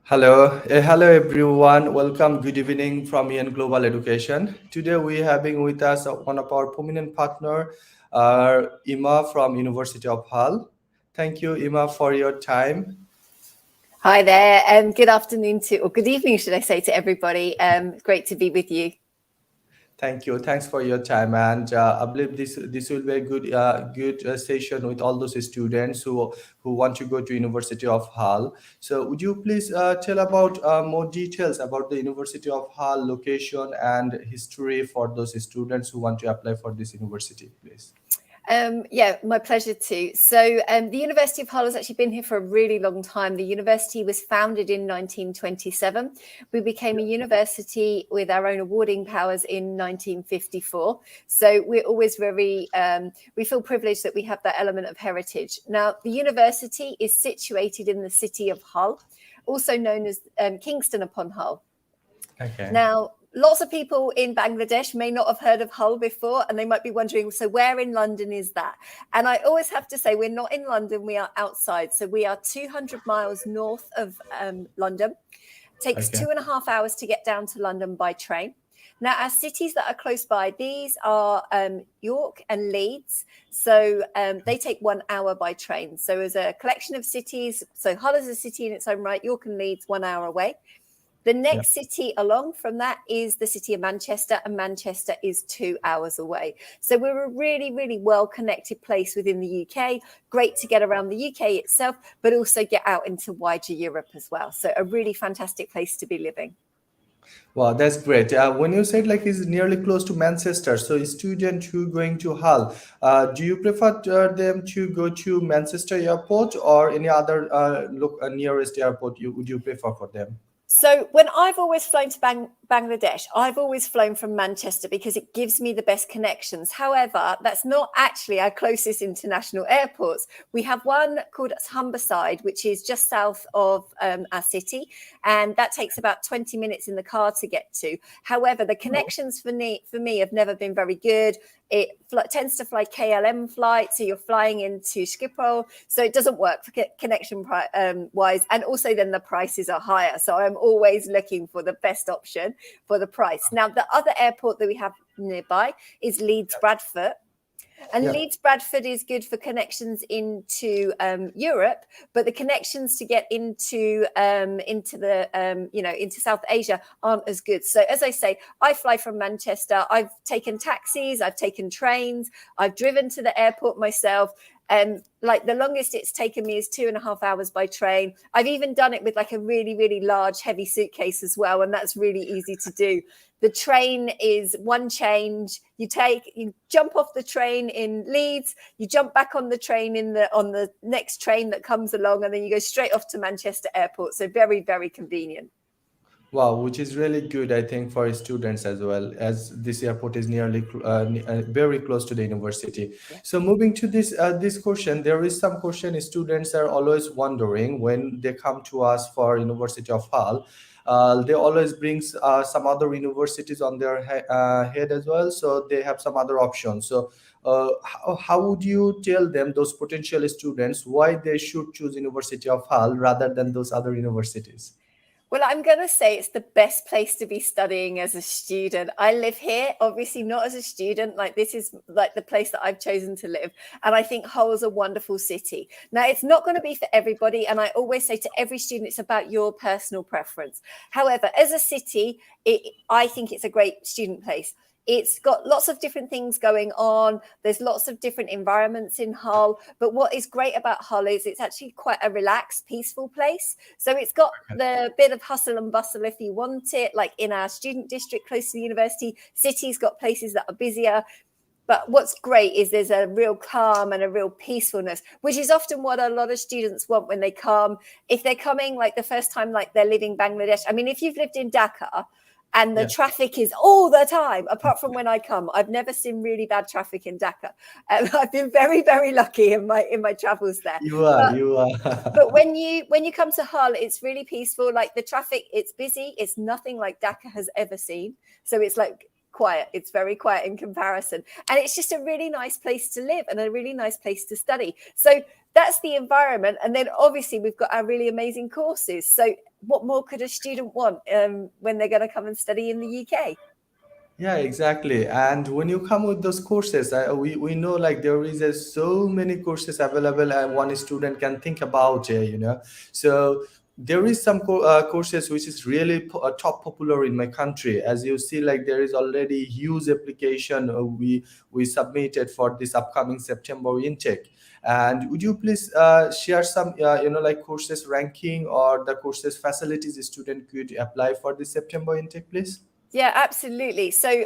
Hello everyone. Welcome. Good evening from EN Global Education. Today we having with us one of our prominent partner, Ima from University of Hull. Thank you, Ima, for your time. Hi there, and good afternoon or good evening, should I say, to everybody. Great to be with you. Thank you. Thanks for your time, and I believe this will be a good session with all those students who want to go to University of Hull. So, would you please tell about more details about the University of Hull location and history for those students who want to apply for this university, please? Yeah, my pleasure too. So the University of Hull has actually been here for a really long time. The university was founded in 1927. We became a university with our own awarding powers in 1954. So we're always we feel privileged that we have that element of heritage. Now, the university is situated in the city of Hull, also known as Kingston upon Hull. Okay. Now, lots of people in Bangladesh may not have heard of Hull before, and they might be wondering, so where in London is that? And I always have to say, we're not in London, we are outside. So we are 200 miles north of London. It takes 2.5 hours to get down to London by train. Now, our cities that are close by, these are York and Leeds. So they take 1 hour by train. So as a collection of cities, so Hull is a city in its own right, York and Leeds, 1 hour away. The next city along from that is the city of Manchester, and Manchester is 2 hours away. So we're a really, really well-connected place within the UK. Great to get around the UK itself, but also get out into wider Europe as well. So a really fantastic place to be living. Wow, that's great. When you said like it's nearly close to Manchester, so student who going to Hull, do you prefer them to go to Manchester Airport or any other nearest airport? Would you prefer for them? So when I've always flown to Bangladesh, I've always flown from Manchester because it gives me the best connections. However, that's not actually our closest international airports. We have one called Humberside, which is just south of our city, and that takes about 20 minutes in the car to get to. However, the connections for me have never been very good. It tends to fly KLM flights, so you're flying into Schiphol, so it doesn't work for connection wise, and also then the prices are higher. So I'm always looking for the best option for the price. Now, the other airport that we have nearby is Leeds Bradford. And Leeds Bradford is good for connections into Europe, but the connections to get into South Asia aren't as good. So as I say, I fly from Manchester. I've taken taxis, I've taken trains, I've driven to the airport myself. Like the longest it's taken me is 2.5 hours by train. I've even done it with like a really, really large, heavy suitcase as well. And that's really easy to do. The train is one change. You jump off the train in Leeds, you jump back on the train on the next train that comes along, and then you go straight off to Manchester Airport. So very, very convenient. Wow, which is really good, I think, for students as well, as this airport is very close to the university. Yeah. So moving to this question, there is some question students are always wondering when they come to us for University of Hull. They always brings some other universities on their head as well, so they have some other options. So how would you tell them, those potential students, why they should choose University of Hull rather than those other universities? Well, I'm going to say it's the best place to be studying as a student. I live here, obviously not as a student. Like this is like the place that I've chosen to live. And I think Hull's a wonderful city. Now, it's not going to be for everybody. And I always say to every student, it's about your personal preference. However, as a city, I think it's a great student place. It's got lots of different things going on. There's lots of different environments in Hull. But what is great about Hull is it's actually quite a relaxed, peaceful place. So it's got the bit of hustle and bustle if you want it, like in our student district close to the university. City's got places that are busier. But what's great is there's a real calm and a real peacefulness, which is often what a lot of students want when they come. If they're coming like the first time, like they're leaving Bangladesh. I mean, if you've lived in Dhaka, and the traffic is all the time, apart from when I come. I've never seen really bad traffic in Dhaka. I've been very, very lucky in my travels there. You are. But when you come to Hull, it's really peaceful. Like the traffic, it's busy. It's nothing like Dhaka has ever seen. So it's like quiet. It's very quiet in comparison. And it's just a really nice place to live and a really nice place to study. So that's the environment. And then obviously we've got our really amazing courses. So what more could a student want when they're going to come and study in the UK? Yeah, exactly. And when you come with those courses, we know like there is so many courses available and one student can think about, So there is some courses which is really top popular in my country. As you see, like there is already huge application we submitted for this upcoming September intake. And would you please share some, like courses ranking or the courses facilities a student could apply for the September intake, please? Yeah, absolutely. So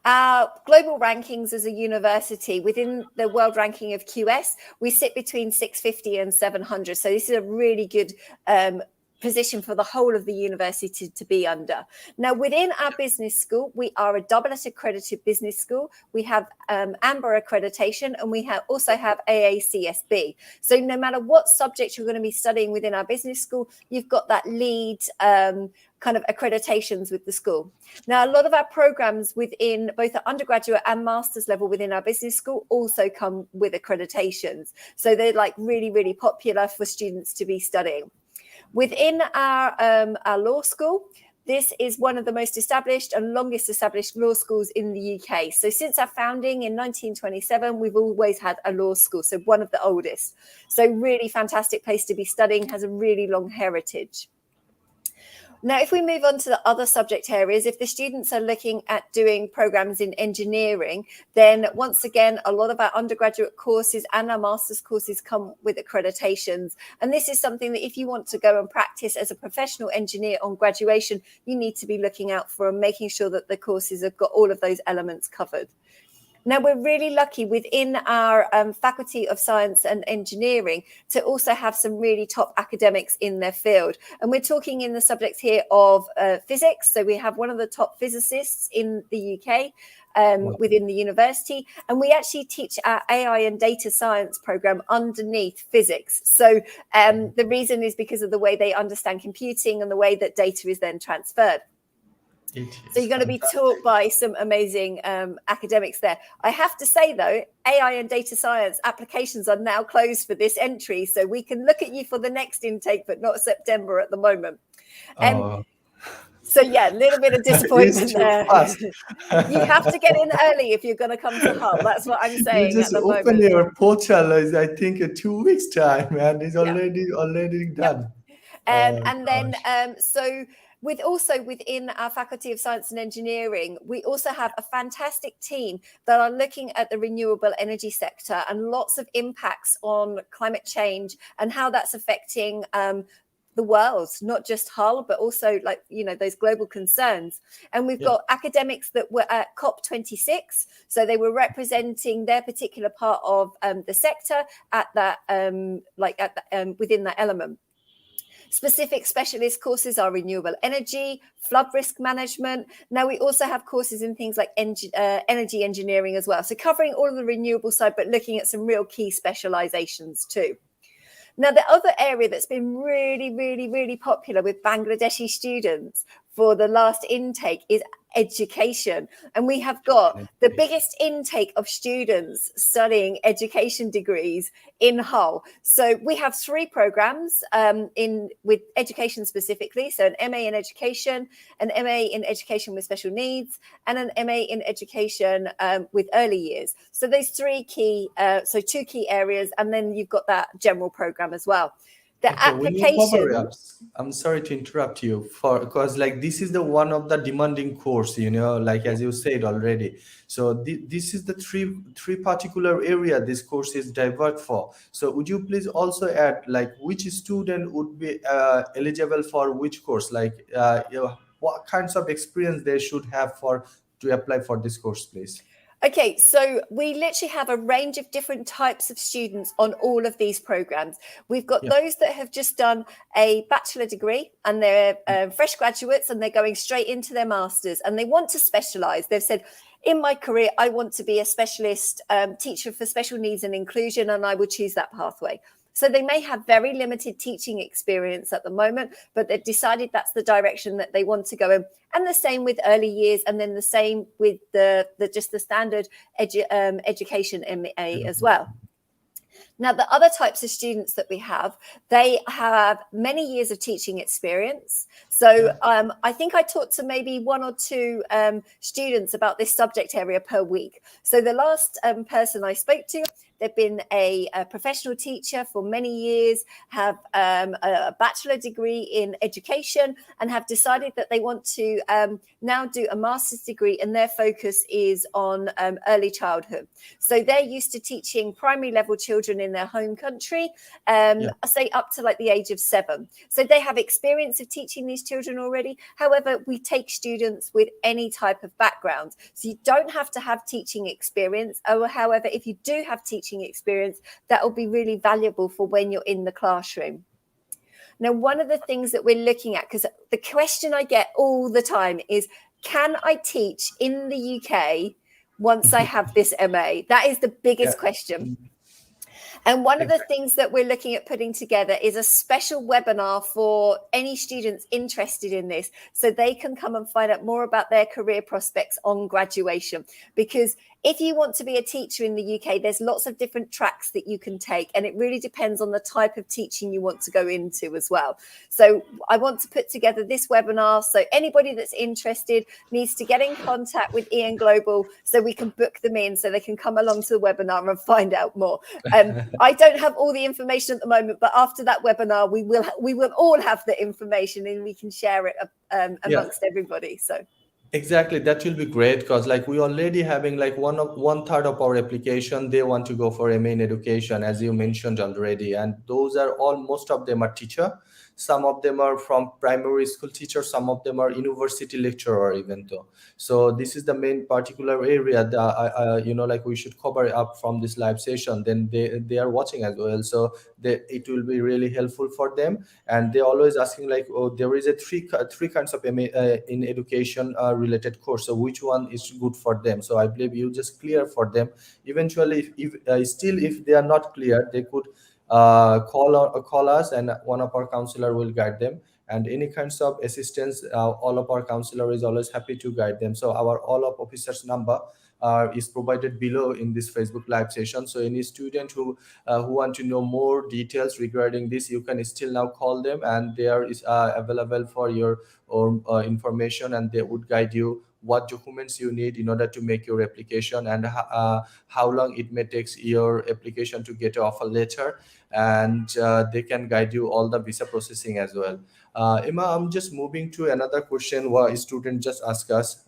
our global rankings as a university within the world ranking of QS, we sit between 650 and 700. So this is a really good position for the whole of the university to be under. Now, within our business school, we are a AA accredited business school. We have Amber accreditation, and we also have AACSB. So no matter what subject you're going to be studying within our business school, you've got that lead kind of accreditations with the school. Now, a lot of our programs within both the undergraduate and master's level within our business school also come with accreditations. So they're like really, really popular for students to be studying. Within our law school, this is one of the most established and longest established law schools in the UK. So since our founding in 1927, we've always had a law school, so one of the oldest. So really fantastic place to be studying, has a really long heritage. Now, if we move on to the other subject areas, if the students are looking at doing programs in engineering, then once again, a lot of our undergraduate courses and our master's courses come with accreditations. And this is something that if you want to go and practice as a professional engineer on graduation, you need to be looking out for and making sure that the courses have got all of those elements covered. Now, we're really lucky within our Faculty of Science and Engineering to also have some really top academics in their field. And we're talking in the subjects here of physics. So we have one of the top physicists in the UK within the university. And we actually teach our AI and data science program underneath physics. So the reason is because of the way they understand computing and the way that data is then transferred. So you're going to be taught by some amazing academics there. I have to say, though, AI and data science applications are now closed for this entry. So we can look at you for the next intake, but not September at the moment. So, yeah, a little bit of disappointment there. You have to get in early if you're going to come to Hull. That's what I'm saying. You just at the open moment. your portal, I think, 2 weeks time, and it's already done. Yep. And then, so also within our Faculty of Science and Engineering, we also have a fantastic team that are looking at the renewable energy sector and lots of impacts on climate change and how that's affecting the world, not just Hull, but also like, those global concerns. And we've got academics that were at COP26. So they were representing their particular part of the sector at that, within that element. Specific specialist courses are renewable energy, flood risk management. Now, we also have courses in things like energy engineering as well. So covering all of the renewable side, but looking at some real key specializations too. Now, the other area that's been really, really, really popular with Bangladeshi students for the last intake is education. And we have got the biggest intake of students studying education degrees in Hull. So we have 3 programs with education specifically. So an MA in education, an MA in education with special needs, and an MA in education with early years. So those 3 key, 2 key areas, and then you've got that general program as well. The application. I'm sorry to interrupt you because like this is the one of the demanding course, as you said already. So this is the three particular area this course is divert for. So would you please also add like which student would be eligible for which course, like what kinds of experience they should have to apply for this course, please? Okay, so we literally have a range of different types of students on all of these programs. We've got those that have just done a bachelor degree and they're fresh graduates and they're going straight into their masters and they want to specialize. They've said, in my career, I want to be a specialist teacher for special needs and inclusion, and I would choose that pathway. So they may have very limited teaching experience at the moment, but they've decided that's the direction that they want to go in. And the same with early years, and then the same with the standard education MA as well. Now, the other types of students that we have, they have many years of teaching experience. So Yeah. I think I talked to maybe one or two students about this subject area per week. So the last person I spoke to, they've been a professional teacher for many years, have a bachelor degree in education, and have decided that they want to now do a master's degree, and their focus is on early childhood. So they're used to teaching primary level children in their home country, Yeah. I say up to like the age of 7. So they have experience of teaching these children already. However, we take students with any type of background. So you don't have to have teaching experience. Or, however, if you do have teaching experience, that will be really valuable for when you're in the classroom. Now, one of the things that we're looking at, because the question I get all the time is, can I teach in the UK once I have this MA? That is the biggest Yeah. question. And one of the Exactly. things that we're looking at putting together is a special webinar for any students interested in this, so they can come and find out more about their career prospects on graduation. Because if you want to be a teacher in the UK, there's lots of different tracks that you can take, and it really depends on the type of teaching you want to go into as well. So I want to put together this webinar, so anybody that's interested needs to get in contact with Ian Global so we can book them in, so they can come along to the webinar and find out more. I don't have all the information at the moment, but after that webinar, we will all have the information, and we can share it Yeah. amongst everybody. So Exactly, that will be great because like we already having like one third of our application they want to go for MA in education, as you mentioned already, and those are all, most of them are teacher, some of them are from primary school teacher, some of them are university lecturer even though. So this is the main particular area that like we should cover up from this live session. Then they are watching as well, so it will be really helpful for them. And they always asking like, oh, there is a three kinds of MA in education related course, so which one is good for them? So I believe you just clear for them. Eventually if still if they are not clear, they could call us, and one of our counselor will guide them. And any kinds of assistance, all of our counselor is always happy to guide them. So our all of officers number is provided below in this Facebook live session. So any student who want to know more details regarding this, you can still now call them, and they are is available for your or information, and they would guide you what documents you need in order to make your application, and how long it may takes your application to get an offer letter. And they can guide you all the visa processing as well. Emma, I'm just moving to another question what a student just asked us.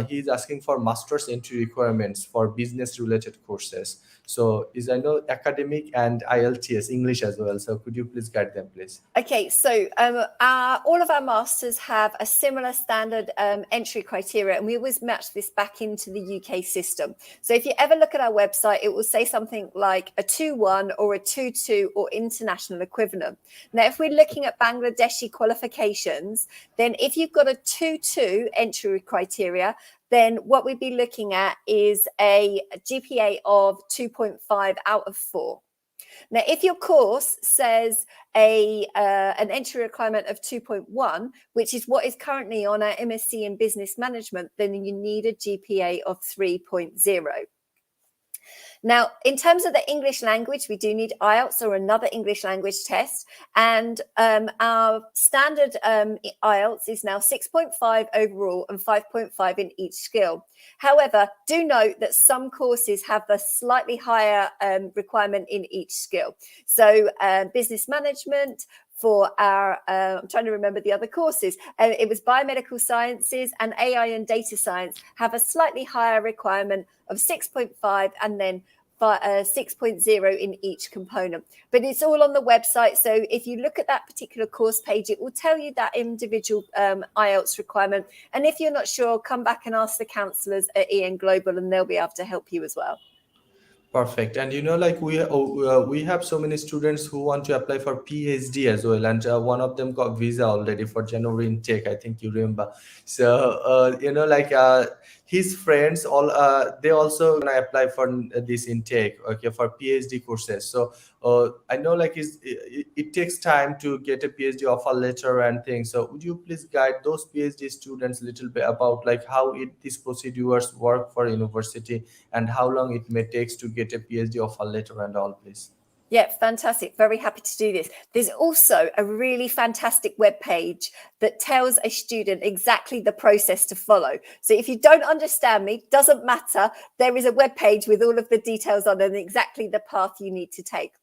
He's asking for master's entry requirements for business related courses. So is I know academic and IELTS English as well. So could you please guide them, please? okay, so all of our masters have a similar standard entry criteria, and we always match this back into the UK system. So if you ever look at our website, it will say something like a 2-1 or a 2-2 or international equivalent. Now, if we're looking at Bangladeshi qualifications, then if you've got a 2-2 entry criteria, then what we'd be looking at is a GPA of 2.5 out of 4. Now, if your course says an entry requirement of 2.1, which is what is currently on our MSc in Business Management, then you need a GPA of 3.0. Now, in terms of the English language, we do need IELTS or another English language test. And our standard IELTS is now 6.5 overall and 5.5 in each skill. However, do note that some courses have a slightly higher requirement in each skill. So business management, for our, I'm trying to remember the other courses. It was biomedical sciences and AI and data science have a slightly higher requirement of 6.5 and then 6.0 in each component. But it's all on the website. So if you look at that particular course page, it will tell you that individual IELTS requirement. And if you're not sure, come back and ask the counsellors at EN Global, and they'll be able to help you as well. Perfect. And like we have so many students who want to apply for PhD as well, and one of them got visa already for January intake. I think you remember. So like his friends all they also gonna apply for this intake. Okay, for PhD courses. So I know like it takes time to get a PhD offer letter and things. So would you please guide those PhD students a little bit about like how these procedures work for university, and how long it may takes to get a PhD offer letter and all, please? Yeah, fantastic. Very happy to do this. There's also a really fantastic web page that tells a student exactly the process to follow. So if you don't understand me, doesn't matter. There is a web page with all of the details on and exactly the path you need to take.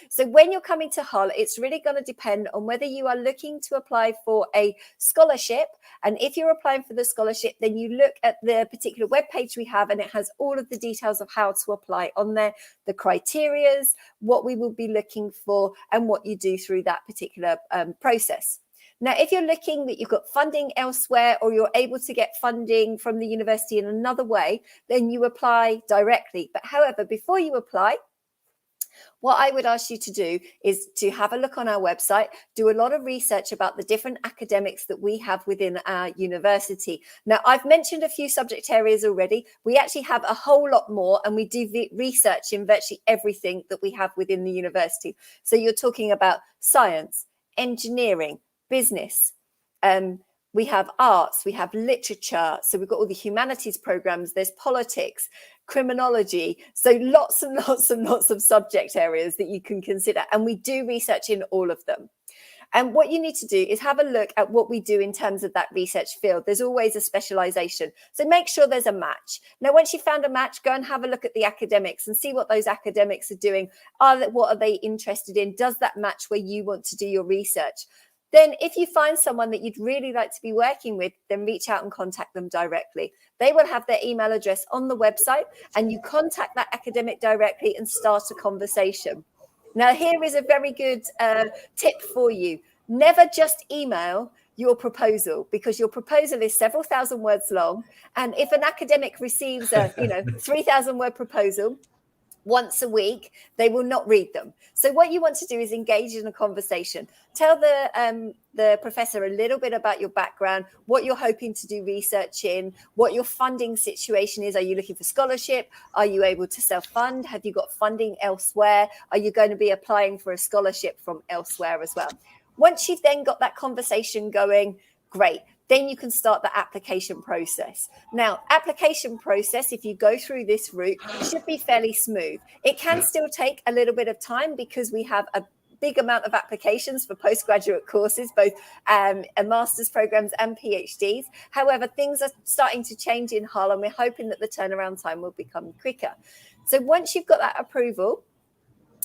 So when you're coming to Hull, it's really going to depend on whether you are looking to apply for a scholarship. And if you're applying for the scholarship, then you look at the particular web page we have, and it has all of the details of how to apply on there, the criterias, what we will be looking for, and what you do through that particular process. Now, if you're looking that you've got funding elsewhere or you're able to get funding from the university in another way, then you apply directly. But however, before you apply, what I would ask you to do is to have a look on our website, do a lot of research about the different academics that we have within our university. Now, I've mentioned a few subject areas already. We actually have a whole lot more, and we do research in virtually everything that we have within the university. So you're talking about science, engineering, business, we have arts, we have literature. So we've got all the humanities programs, there's politics, criminology. So lots and lots and lots of subject areas that you can consider. And we do research in all of them. And what you need to do is have a look at what we do in terms of that research field. There's always a specialization. So make sure there's a match. Now, once you've found a match, go and have a look at the academics and see what those academics are doing. What are they interested in? Does that match where you want to do your research? Then if you find someone that you'd really like to be working with, then reach out and contact them directly. They will have their email address on the website, and you contact that academic directly and start a conversation. Now, here is a very good tip for you. Never just email your proposal, because your proposal is several thousand words long. And if an academic receives a 3,000 word proposal once a week, they will not read them. So what you want to do is engage in a conversation. Tell the professor a little bit about your background, what you're hoping to do research in, what your funding situation is. Are you looking for scholarship? Are you able to self-fund? Have you got funding elsewhere? Are you going to be applying for a scholarship from elsewhere as well? Once you've then got that conversation going, great. Then you can start the application process. Now, application process, if you go through this route, should be fairly smooth. It can still take a little bit of time because we have a big amount of applications for postgraduate courses, both master's programs and PhDs. However, things are starting to change in Hull, and we're hoping that the turnaround time will become quicker. So once you've got that approval,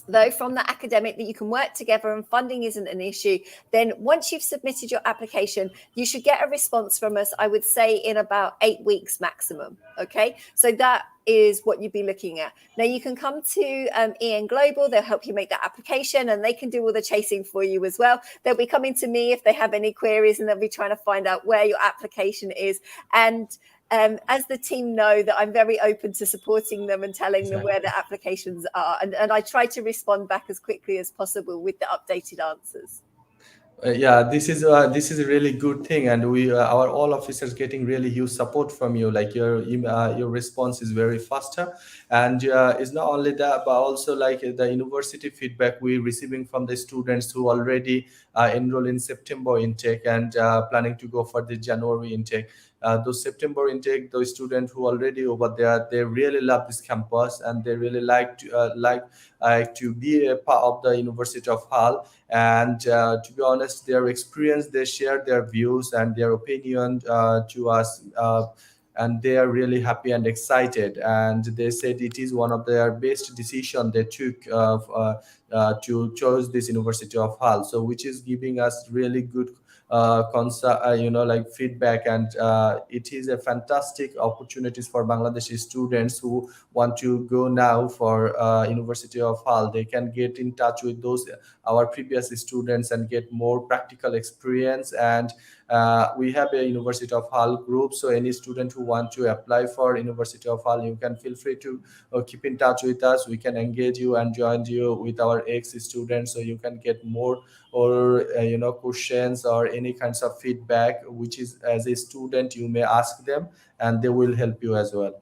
though, from the academic, that you can work together and funding isn't an issue, then once you've submitted your application, you should get a response from us, I would say, in about 8 weeks maximum. Okay, so that is what you'd be looking at. Now, you can come to EN Global. They'll help you make that application, and they can do all the chasing for you as well. They'll be coming to me if they have any queries, and they'll be trying to find out where your application is. And as the team know, that I'm very open to supporting them and telling them where the applications are. And I try to respond back as quickly as possible with the updated answers. Yeah, this is a really good thing, and we our all officers getting really huge support from you. Like your response is very faster, and it's not only that, but also like the university feedback we receiving from the students who already enroll in September intake and planning to go for the January intake. Those September intake, those students who already over there, they really love this campus, and they really like to be a part of the University of Hull. And to be honest, their experience, they share their views and their opinion to us, and they are really happy and excited, and they said it is one of their best decision they took to choose this University of Hull, so which is giving us really good like feedback. And it is a fantastic opportunities for Bangladeshi students who want to go now for University of Hull. They can get in touch with those our previous students and get more practical experience. And we have a University of Hull group, so any student who want to apply for University of Hull, you can feel free to keep in touch with us. We can engage you and join you with our ex students, so you can get more or questions or any kinds of feedback which is as a student you may ask them, and they will help you as well.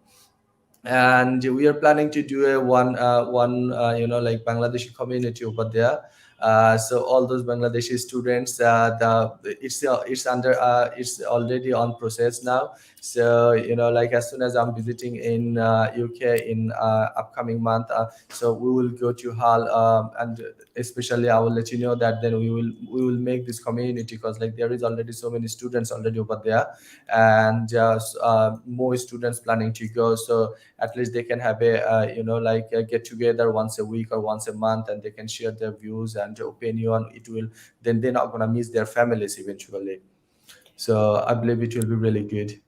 And we are planning to do a one like Bangladeshi community over there. So all those Bangladeshi students, it's under it's already on process now. So like as soon as I'm visiting in UK in upcoming month, so we will go to Hull, and especially I will let you know that then we will make this community, because like there is already so many students already over there, and more students planning to go. So at least they can have a like a get together once a week or once a month, and they can share their views and opinion. It will, then they're not gonna miss their families eventually. So I believe it will be really good.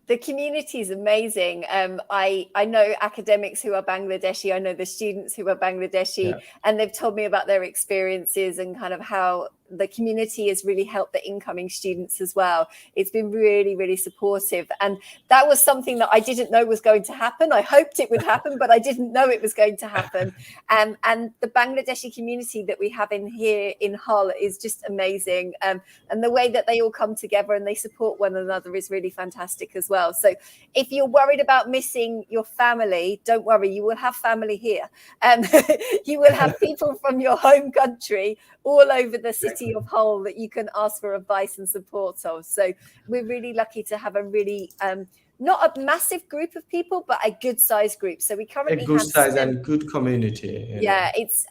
The community is amazing. I know academics who are Bangladeshi. I know the students who are Bangladeshi, Yeah. and they've told me about their experiences and kind of how the community has really helped the incoming students as well. It's been really, really supportive, and that was something that I didn't know was going to happen. I hoped it would happen, but I didn't know it was going to happen. And the Bangladeshi community that we have in here in Hull is just amazing. And the way that they all come together and they support one another is really fantastic as well. So if you're worried about missing your family, don't worry, you will have family here. You will have people from your home country all over the city of Hull that you can ask for advice and support of. So we're really lucky to have a really not a massive group of people, but a good sized group. So we A currently good have size and good community, yeah, it's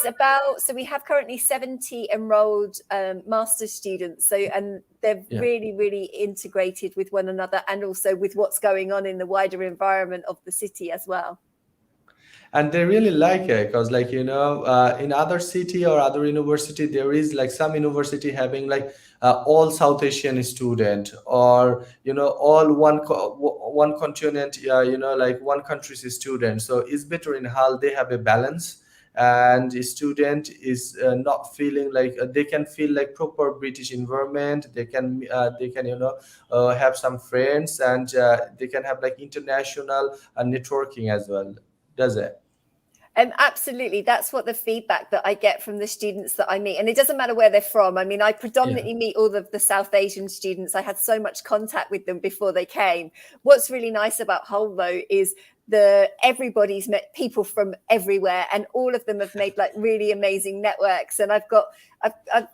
about, so we have currently 70 enrolled master's students. So, and they're Yeah. really, really integrated with one another and also with what's going on in the wider environment of the city as well. And they really like it, because like in other city or other university, there is like some university having like all South Asian student, or all one continent, like one country's student. So it's better in Hull they have a balance, and the student is not feeling like they can feel like proper British environment. They can have some friends, and they can have like international networking as well, does it? And absolutely, that's what the feedback that I get from the students that I meet. And it doesn't matter where they're from. I mean, I Yeah. predominantly meet all of the South Asian students. I had so much contact with them before they came. What's really nice about Hull, though, is everybody's met people from everywhere, and all of them have made like really amazing networks. And I've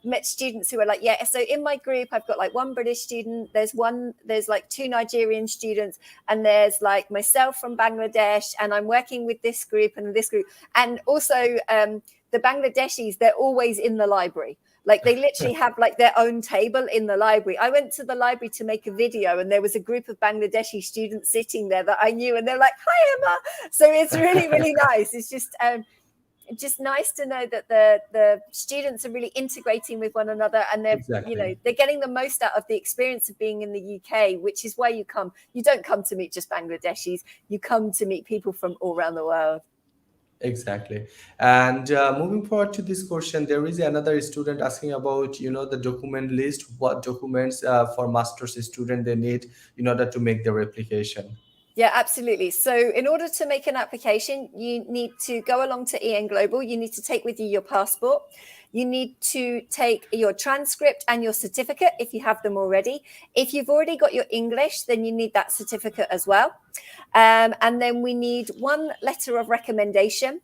met students who are like, yeah, so in my group I've got like one British student, there's like two Nigerian students, and there's like myself from Bangladesh, and I'm working with this group and this group. And also the Bangladeshis, they're always in the library. Like they literally have like their own table in the library. I went to the library to make a video, and there was a group of Bangladeshi students sitting there that I knew, and they're like, "Hi, Emma." So it's really, really nice. It's just nice to know that the students are really integrating with one another, and Exactly. they're getting the most out of the experience of being in the UK, which is why you don't come to meet just Bangladeshis, you come to meet people from all around the world. Exactly. And moving forward to this question, there is another student asking about, the document list, what documents for master's student they need in order to make their application. Yeah, absolutely. So in order to make an application, you need to go along to EN Global. You need to take with you your passport. You need to take your transcript and your certificate if you have them already. If you've already got your English, then you need that certificate as well. And then we need one letter of recommendation,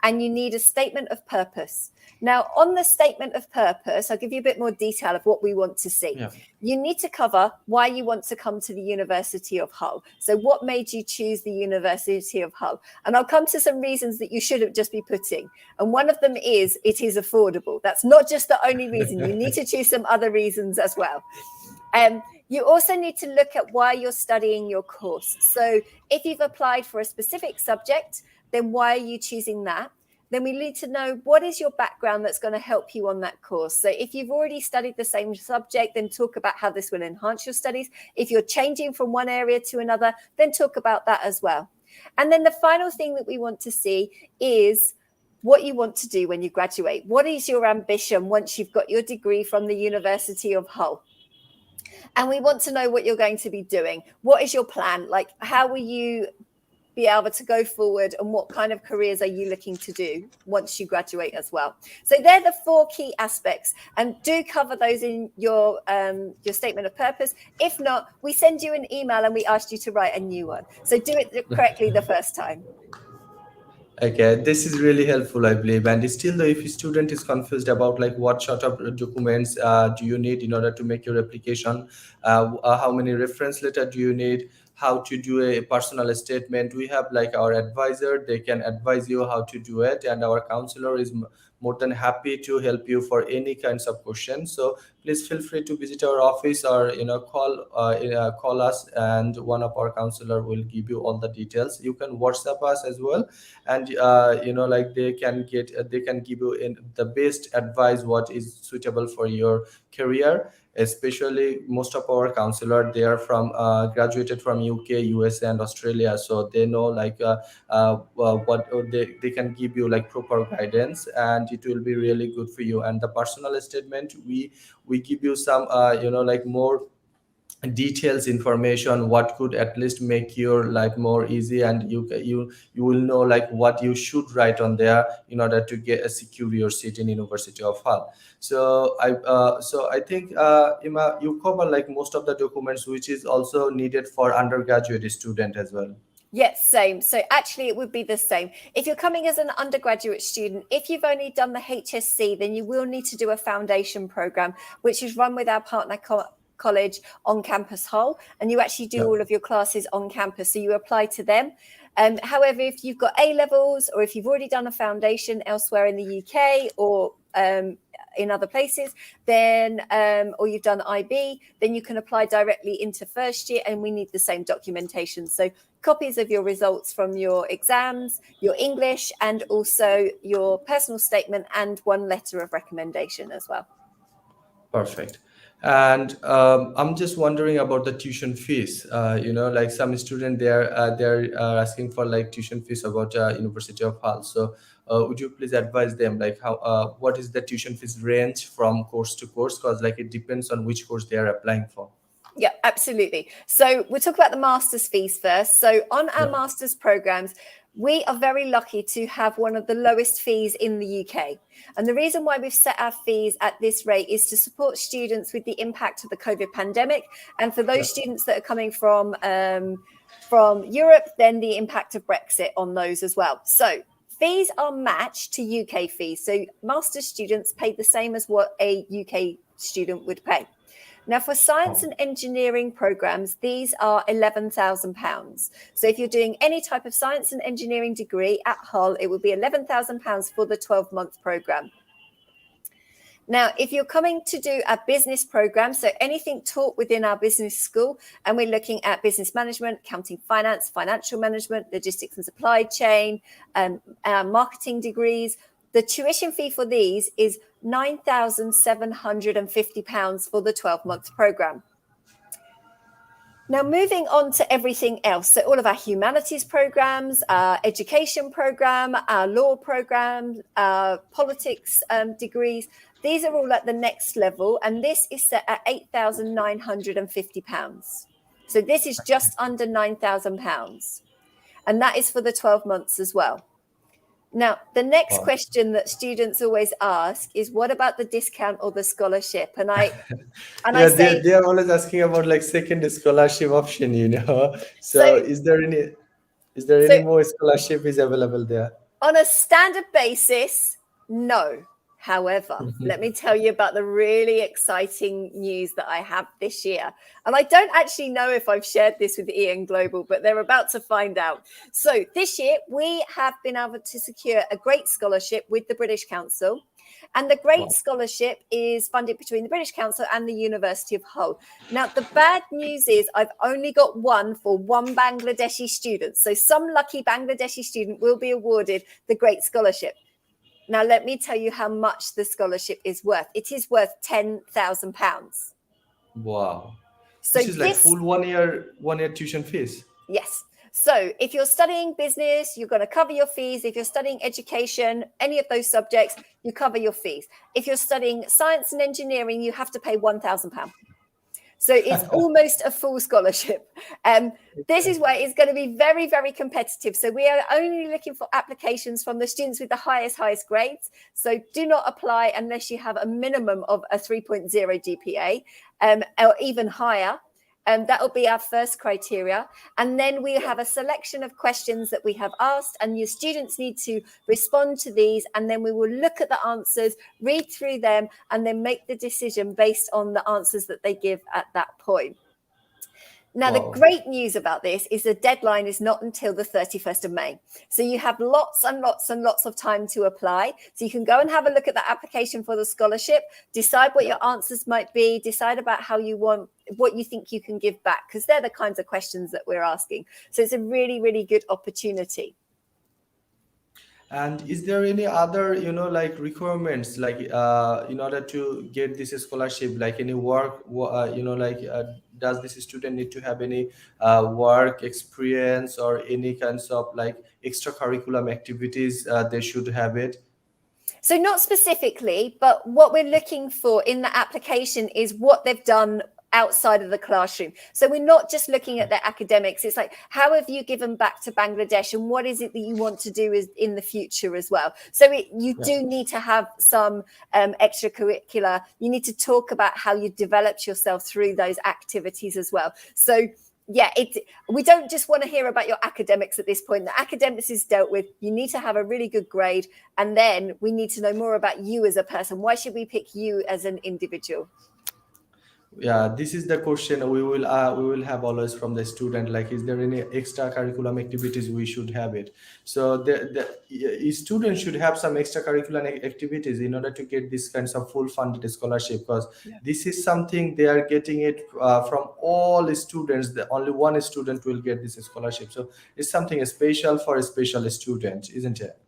and you need a statement of purpose. Now, on the statement of purpose, I'll give you a bit more detail of what we want to see. Yeah. You need to cover why you want to come to the University of Hull. So what made you choose the University of Hull? And I'll come to some reasons that you shouldn't just be putting. And one of them is it is affordable. That's not just the only reason. You need to choose some other reasons as well. You also need to look at why you're studying your course. So if you've applied for a specific subject, then why are you choosing that? Then we need to know what is your background that's going to help you on that course. So if you've already studied the same subject, then talk about how this will enhance your studies. If you're changing from one area to another, then talk about that as well. And then the final thing that we want to see is what you want to do when you graduate. What is your ambition once you've got your degree from the University of Hull? And we want to know what you're going to be doing. What is your plan? Like, how will you be able to go forward, and what kind of careers are you looking to do once you graduate as well? So they're the four key aspects, and do cover those in your statement of purpose. If not, we send you an email and we ask you to write a new one. So do it correctly the first time. Okay, this is really helpful, I believe. And still, though, if a student is confused about like what sort of documents do you need in order to make your application, how many reference letter do you need, how to do a personal statement, we have like our advisor. They can advise you how to do it, and our counselor is more than happy to help you for any kinds of questions. So please feel free to visit our office, or call us, and one of our counselor will give you all the details. You can WhatsApp us as well, and like they can give you in the best advice what is suitable for your career. Especially most of our counselor, they are from graduated from UK, USA, and Australia, so they know like what they can give you like proper guidance, and it will be really good for you. And the personal statement, we give you some like more details information what could at least make your life more easy, and you will know like what you should write on there in order to get a secure your seat in University of Hull. So I think Ima, you cover like most of the documents which is also needed for undergraduate student as well. Yes, same. So actually, it would be the same. If you're coming as an undergraduate student, if you've only done the HSC, then you will need to do a foundation program, which is run with our partner college on campus Hull, and you actually do Yeah. all of your classes on campus. So you apply to them. However, if you've got A levels, or if you've already done a foundation elsewhere in the UK, or in other places, then or you've done IB, then you can apply directly into first year, and we need the same documentation. So copies of your results from your exams, your English, and also your personal statement, and one letter of recommendation as well. Perfect. And I'm just wondering about the tuition fees. Like some student, they're asking for like tuition fees about University of Hull. So would you please advise them like how what is the tuition fees range from course to course? Because like it depends on which course they are applying for. Yeah, absolutely. So we'll talk about the master's fees first. So on our Yeah. master's programs, we are very lucky to have one of the lowest fees in the UK. And the reason why we've set our fees at this rate is to support students with the impact of the COVID pandemic. And for Yeah. those students that are coming from Europe, then the impact of Brexit on those as well. So fees are matched to UK fees. So master's students pay the same as what a UK student would pay. Now, for science Wow. and engineering programs, these are £11,000. So if you're doing any type of science and engineering degree at Hull, it would be £11,000 for the 12-month program. Now, if you're coming to do a business program, so anything taught within our business school, and we're looking at business management, accounting, finance, financial management, logistics and supply chain, marketing degrees, the tuition fee for these is £9,750 for the 12-month program. Now, moving on to everything else. So all of our humanities programs, our education program, our law programs, our politics degrees, these are all at the next level. And this is set at £8,950. So this is just under £9,000. And that is for the 12 months as well. Now, the next Wow. question that students always ask is, what about the discount or the scholarship? And I Yeah, say, they are always asking about like second scholarship option, so So is there any so more scholarship is available there? on a standard basis, no. However, let me tell you about the really exciting news that I have this year. And I don't actually know if I've shared this with Ian Global, but they're about to find out. So this year, we have been able to secure a great scholarship with the British Council. And the Great Wow. Scholarship is funded between the British Council and the University of Hull. Now, the bad news is I've only got one for one Bangladeshi student. So some lucky Bangladeshi student will be awarded the Great Scholarship. Now, let me tell you how much the scholarship is worth. It is worth £10,000. Wow. So Which is like this, full one year tuition fees. yes. So if you're studying business, you're going to cover your fees. If you're studying education, any of those subjects, you cover your fees. If you're studying science and engineering, you have to pay £1,000. So it's almost a full scholarship. This is where it's going to be very, very competitive. So we are only looking for applications from the students with the highest grades. So do not apply unless you have a minimum of a 3.0 GPA or even higher. That will be our first criteria. And then we have a selection of questions that we have asked, and your students need to respond to these. And then we will look at the answers, read through them, and then make the decision based on the answers that they give at that point. Now, the Wow. great news about this is the deadline is not until the 31st of May. So you have lots and lots and lots of time to apply. So you can go and have a look at the application for the scholarship, decide what your answers might be, decide about how you want, what you think you can give back, because they're the kinds of questions that we're asking. So it's a really, really good opportunity. And is there any other, like requirements, like in order to get this scholarship, like any work, like does this student need to have any work experience or any kinds of like extracurriculum activities they should have it? So not specifically, but what we're looking for in the application is what they've done outside of the classroom. So we're not just looking at their academics. It's like, how have you given back to Bangladesh, and what is it that you want to do in the future as well? So you do need to have some extracurricular. You need to talk about how you developed yourself through those activities as well. So yeah, we don't just want to hear about your academics at this point. The academics is dealt with. You need to have a really good grade, and then we need to know more about you as a person. Why should we pick you as an individual? Yeah, this is the question we will have always from the student, like is there any extra curriculum activities we should have it. So the student should have some extracurricular activities in order to get this kinds of full funded scholarship, because this is something they are getting it from all students. The only one student will get this scholarship, so it's something special for a special student, isn't it?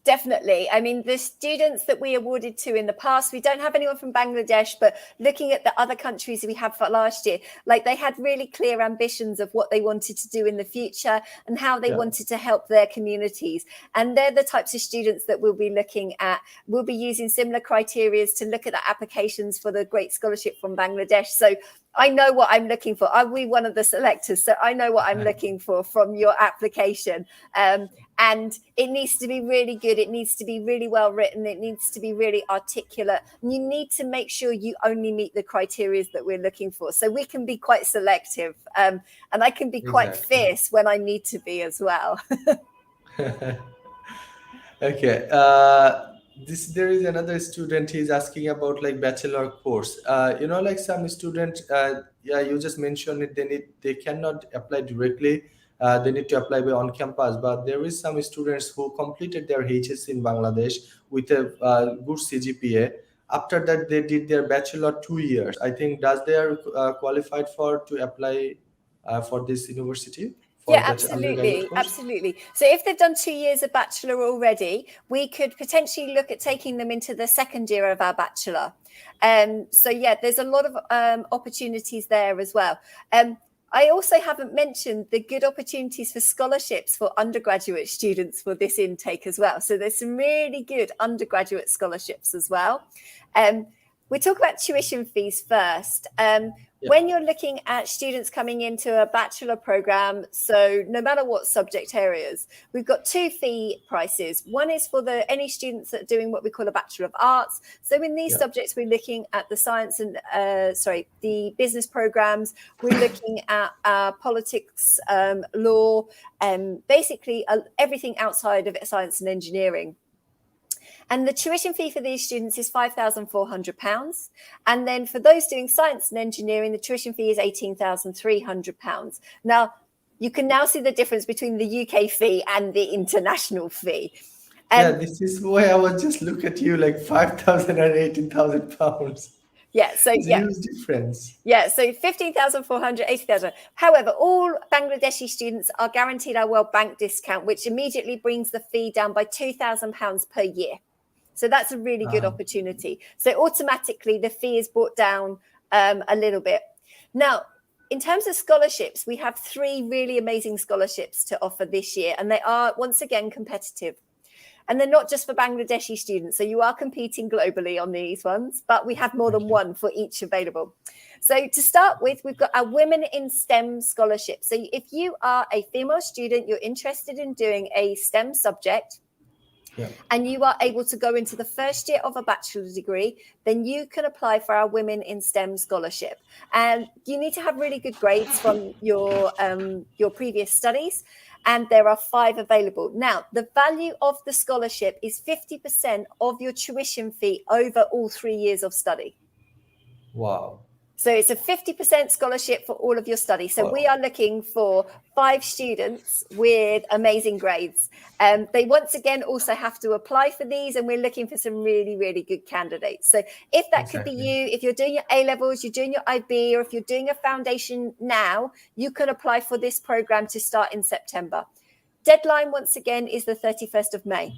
Definitely. I mean, the students that we awarded to in the past, we don't have anyone from Bangladesh, but looking at the other countries we had for last year, like they had really clear ambitions of what they wanted to do in the future and how they wanted to help their communities. And they're the types of students that we'll be looking at. We'll be using similar criteria to look at the applications for the Great Scholarship from Bangladesh. So I know what I'm looking for. I'll be one of the selectors, so I know what I'm looking for from your application. And it needs to be really good. It needs to be really well written. It needs to be really articulate. And you need to make sure you only meet the criteria that we're looking for. So we can be quite selective, and I can be quite fierce when I need to be as well. Okay. There is another student. He's asking about like bachelor course. Like some student. Yeah, you just mentioned it. They cannot apply directly. They need to apply by on campus. But there is some students who completed their HS in Bangladesh with a good CGPA. After that, they did their bachelor 2 years. I think does they are qualified for to apply for this university for Yeah, bachelor undergraduate absolutely. course? Absolutely. So if they've done 2 years of bachelor already, we could potentially look at taking them into the second year of our bachelor. So yeah, there's a lot of opportunities there as well. I also haven't mentioned the good opportunities for scholarships for undergraduate students for this intake as well. So there's some really good undergraduate scholarships as well. We talk about tuition fees first. When you're looking at students coming into a bachelor program, so no matter what subject areas, we've got two fee prices. One is for any students that are doing what we call a Bachelor of Arts. So in these subjects, we're looking at the science and the business programs. We're looking at politics, law, basically everything outside of science and engineering. And the tuition fee for these students is £5,400. And then for those doing science and engineering, the tuition fee is £18,300. Now, you can now see the difference between the UK fee and the international fee. Yeah, this is why I was just look at you like 5,000 and 18,000 pounds. Yeah, so it's a huge difference. Yeah, so 15,400, 80,000. However, all Bangladeshi students are guaranteed our World Bank discount, which immediately brings the fee down by £2,000 per year. So that's a really good opportunity. So automatically the fee is brought down a little bit. Now, in terms of scholarships, we have 3 really amazing scholarships to offer this year, and they are once again competitive. And they're not just for Bangladeshi students. So you are competing globally on these ones, but we have more than one for each available. So to start with, we've got our Women in STEM scholarship. So if you are a female student, you're interested in doing a STEM subject, Yeah. and you are able to go into the first year of a bachelor's degree, then you can apply for our Women in STEM scholarship. And you need to have really good grades from your previous studies. And there are 5 available. Now, the value of the scholarship is 50% of your tuition fee over all 3 years of study. Wow. So it's a 50% scholarship for all of your study. So we Wow. are looking for 5 students with amazing grades. They once again also have to apply for these, and we're looking for some really, really good candidates. So if that could be Exactly. you, if you're doing your A-levels, you're doing your IB, or if you're doing a foundation now, you can apply for this program to start in September. Deadline, once again, is the 31st of May.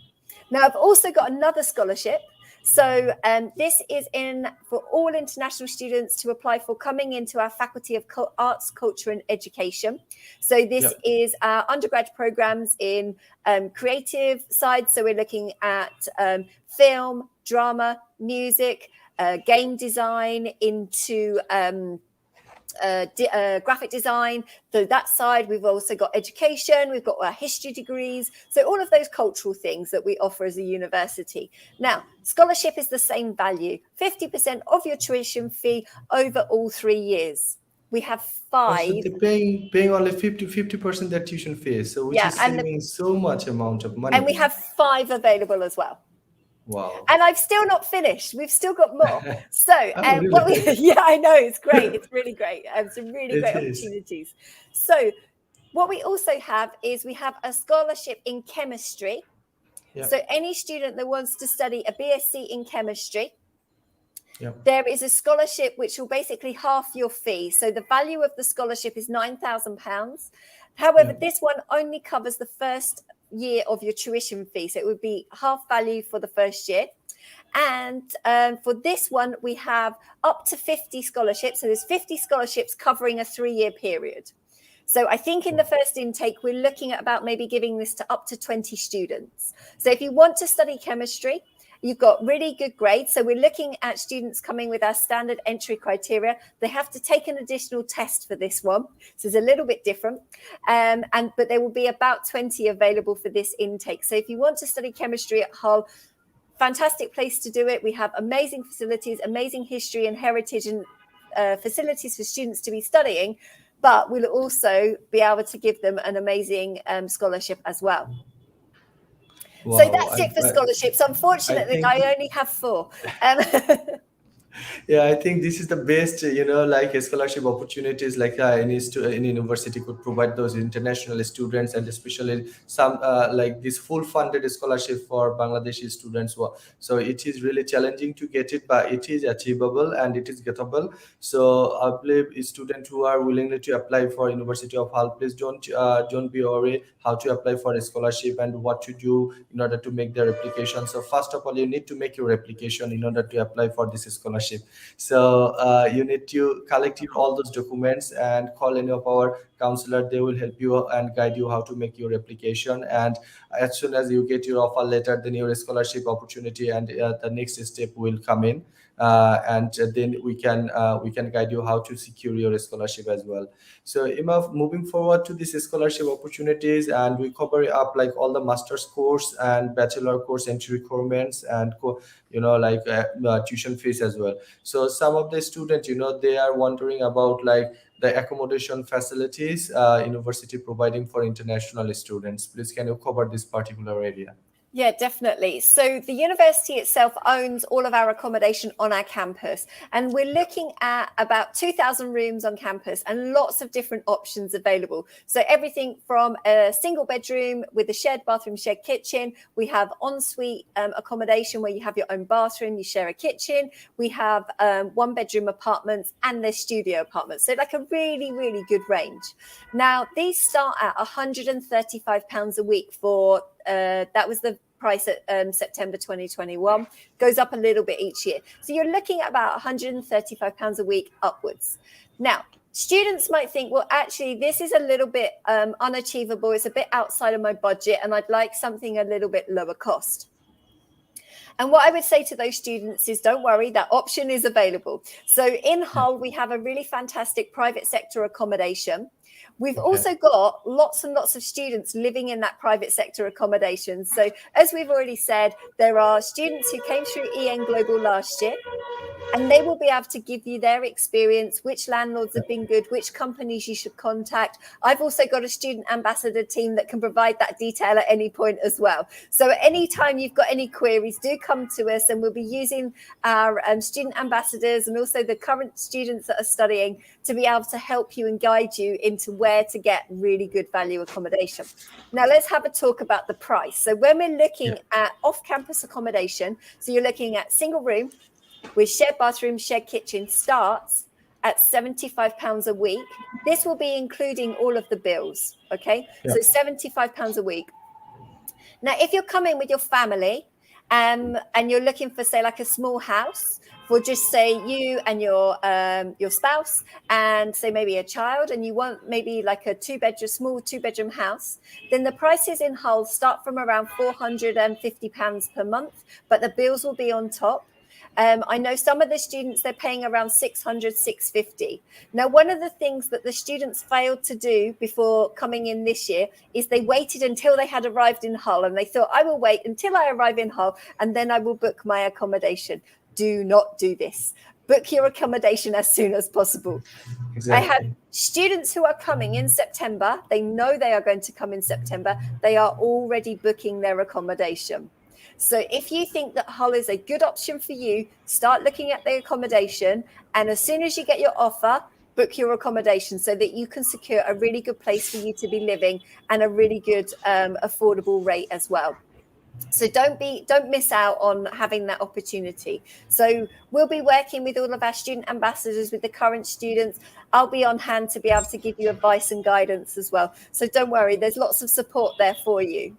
Now, I've also got another scholarship. So this is in for all international students to apply for coming into our Faculty of Arts, Culture and Education. So this is our undergrad programs in creative side. So we're looking at film, drama, music, game design, into graphic design. So that side, we've also got education, we've got our history degrees. So all of those cultural things that we offer as a university. Now, scholarship is the same value, 50% of your tuition fee over all 3 years. We have 5. So they're paying only 50% their tuition fees, so which Yeah, is saving so much amount of money. and we have 5 available as well. Wow. And I've still not finished. We've still got more. So, Oh, really? yeah, I know, it's great. It's really great. Some really It great is. opportunities. So, what we also have is we have a scholarship in chemistry. Yeah. So, any student that wants to study a BSc in chemistry, Yeah. there is a scholarship which will basically half your fee. So, the value of the scholarship is £9,000. However, this one only covers the first year of your tuition fee. So, it would be half value for the first year. And for this one, we have up to 50 scholarships. So there's 50 scholarships covering a 3-year period. So I think in the first intake, we're looking at about maybe giving this to up to 20 students. So if you want to study chemistry, you've got really good grades. So we're looking at students coming with our standard entry criteria. They have to take an additional test for this one. So it's a little bit different. But there will be about 20 available for this intake. So if you want to study chemistry at Hull, fantastic place to do it. We have amazing facilities, amazing history and heritage, and facilities for students to be studying, but we'll also be able to give them an amazing scholarship as well. Wow. So that's it for scholarships. Unfortunately, I only have 4. Yeah, I think this is the best, like scholarship opportunities, like any university could provide those international students, and especially some like this full funded scholarship for Bangladeshi students. So it is really challenging to get it, but it is achievable and it is gettable. So I believe students who are willing to apply for University of Hull, please don't be worried how to apply for a scholarship and what to do in order to make their application. So first of all, you need to make your application in order to apply for this scholarship. So you need to collect all those documents and call any of our counselor. They will help you and guide you how to make your application. And as soon as you get your offer letter, then your scholarship opportunity and the next step will come in. And then we can guide you how to secure your scholarship as well. So Emma, moving forward to these scholarship opportunities, and we cover up like all the master's course and bachelor course entry requirements, and like tuition fees as well. So some of the students, they are wondering about like the accommodation facilities university providing for international students. Please, can you cover this particular area? Yeah, definitely. So the university itself owns all of our accommodation on our campus, and we're looking at about 2,000 rooms on campus and lots of different options available. So everything from a single bedroom with a shared bathroom, shared kitchen. We have ensuite accommodation where you have your own bathroom, you share a kitchen. We have 1-bedroom apartments and their studio apartments. So like a really, really good range. Now, these start at £135 a week for that was the price at September 2021, goes up a little bit each year. So you're looking at about £135 a week upwards. Now, students might think, well, actually, this is a little bit unachievable. It's a bit outside of my budget, and I'd like something a little bit lower cost. And what I would say to those students is, don't worry, that option is available. So in Hull, we have a really fantastic private sector accommodation. We've Okay. also got lots and lots of students living in that private sector accommodation. So, as we've already said, there are students who came through EN Global last year, and they will be able to give you their experience, which landlords have been good, which companies you should contact. I've also got a student ambassador team that can provide that detail at any point as well. So at any time you've got any queries, do come to us, and we'll be using our student ambassadors and also the current students that are studying to be able to help you and guide you into where to get really good value accommodation. Now let's have a talk about the price. So when we're Yeah. looking at off-campus accommodation, so you're looking at single room with shared bathroom, shared kitchen, starts at £75 a week. This will be including all of the bills. Okay. Yeah. So £75 a week. Now, if you're coming with your family, and you're looking for, say, like a small house for just say you and your spouse and say maybe a child, and you want maybe like a small two-bedroom house, then the prices in Hull start from around £450 per month, but the bills will be on top. I know some of the students, they're paying around 600, 650. Now, one of the things that the students failed to do before coming in this year is they waited until they had arrived in Hull, and they thought, I will wait until I arrive in Hull and then I will book my accommodation. Do not do this. Book your accommodation as soon as possible. I have Exactly. students who are coming in September. They know they are going to come in September. They are already booking their accommodation. So if you think that Hull is a good option for you, start looking at the accommodation. And as soon as you get your offer, book your accommodation so that you can secure a really good place for you to be living and a really good affordable rate as well. So don't miss out on having that opportunity. So we'll be working with all of our student ambassadors, with the current students. I'll be on hand to be able to give you advice and guidance as well. So don't worry, there's lots of support there for you.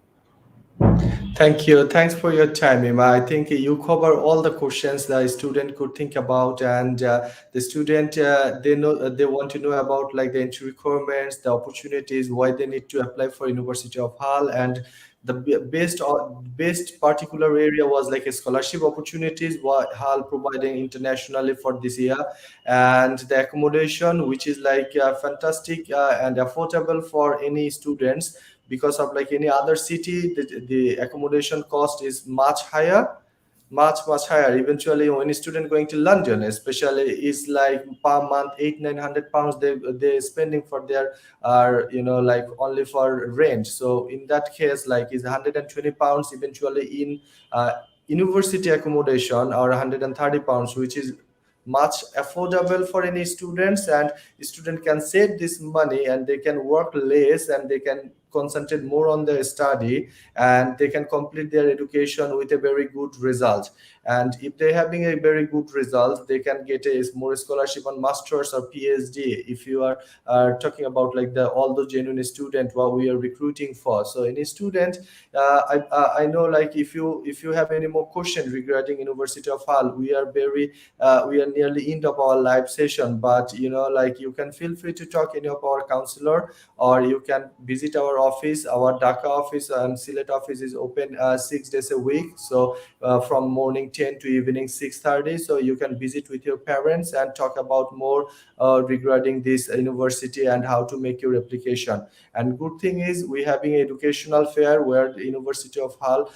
Thank you. Thanks for your time, Ima. I think you cover all the questions the student could think about, and the student they know they want to know about like the entry requirements, the opportunities, why they need to apply for University of Hull, and the best particular area was like a scholarship opportunities what Hull providing internationally for this year, and the accommodation which is like fantastic and affordable for any students, because of like any other city the accommodation cost is much higher. Eventually when a student going to London especially is like per month 800-900 pounds they spending for their like only for rent. So in that case like is 120 pounds eventually in university accommodation, or 130 pounds, which is much affordable for any students, and student can save this money and they can work less and they can concentrate more on their study, and they can complete their education with a very good result. And if they're having a very good result they can get a more scholarship on masters or PhD, if you are talking about like the all the genuine student what we are recruiting for. So any student I know like if you have any more question regarding University of Hull, we are nearly end of our live session, but like you can feel free to talk any of our counselor, or you can visit our office. Our Dhaka office and Sylhet office is open 6 days a week, so from morning 10 to evening 6:30, so you can visit with your parents and talk about more regarding this university and how to make your application. And good thing is we having educational fair where the University of Hull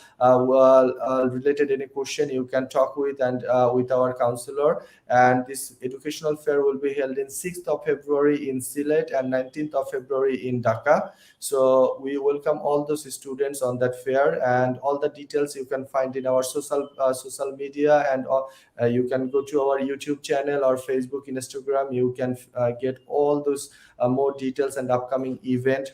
related any question you can talk with, and with our counselor. And this educational fair will be held in 6th of February in Sylhet and 19th of February in Dhaka. So we welcome all those students on that fair, and all the details you can find in our social media, and you can go to our YouTube channel or Facebook, Instagram. You can get all those more details and upcoming event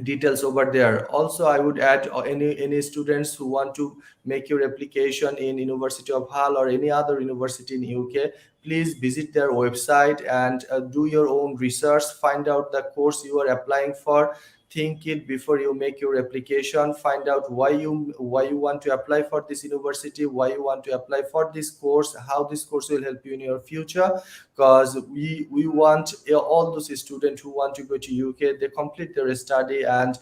details over there. Also I would add any students who want to make your application in University of Hull or any other university in UK, please visit their website and do your own research, find out the course you are applying for, think it before you make your application, find out why you want to apply for this university, why you want to apply for this course, how this course will help you in your future. because we want all those students who want to go to UK, they complete their study, and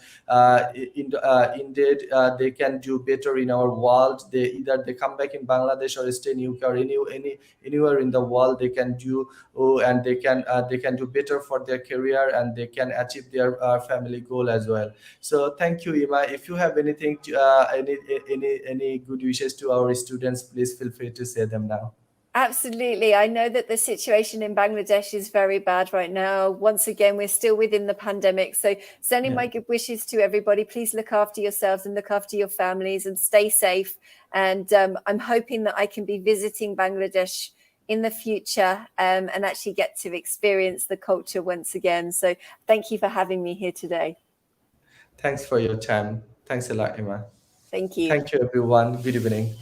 indeed they can do better in our world. They either they come back in Bangladesh or stay in UK or anywhere in the world. They can do, and they can do better for their career, and they can achieve their family goal as well. So thank you, Ima. If you have anything any good wishes to our students, please feel free to say them now. Absolutely. I know that the situation in Bangladesh is very bad right now. Once again, we're still within the pandemic. So, sending Yeah. my good wishes to everybody. Please look after yourselves and look after your families and stay safe. And I'm hoping that I can be visiting Bangladesh in the future and actually get to experience the culture once again. So, thank you for having me here today. Thanks for your time. Thanks a lot, Ima. Thank you. Thank you, everyone. Good evening.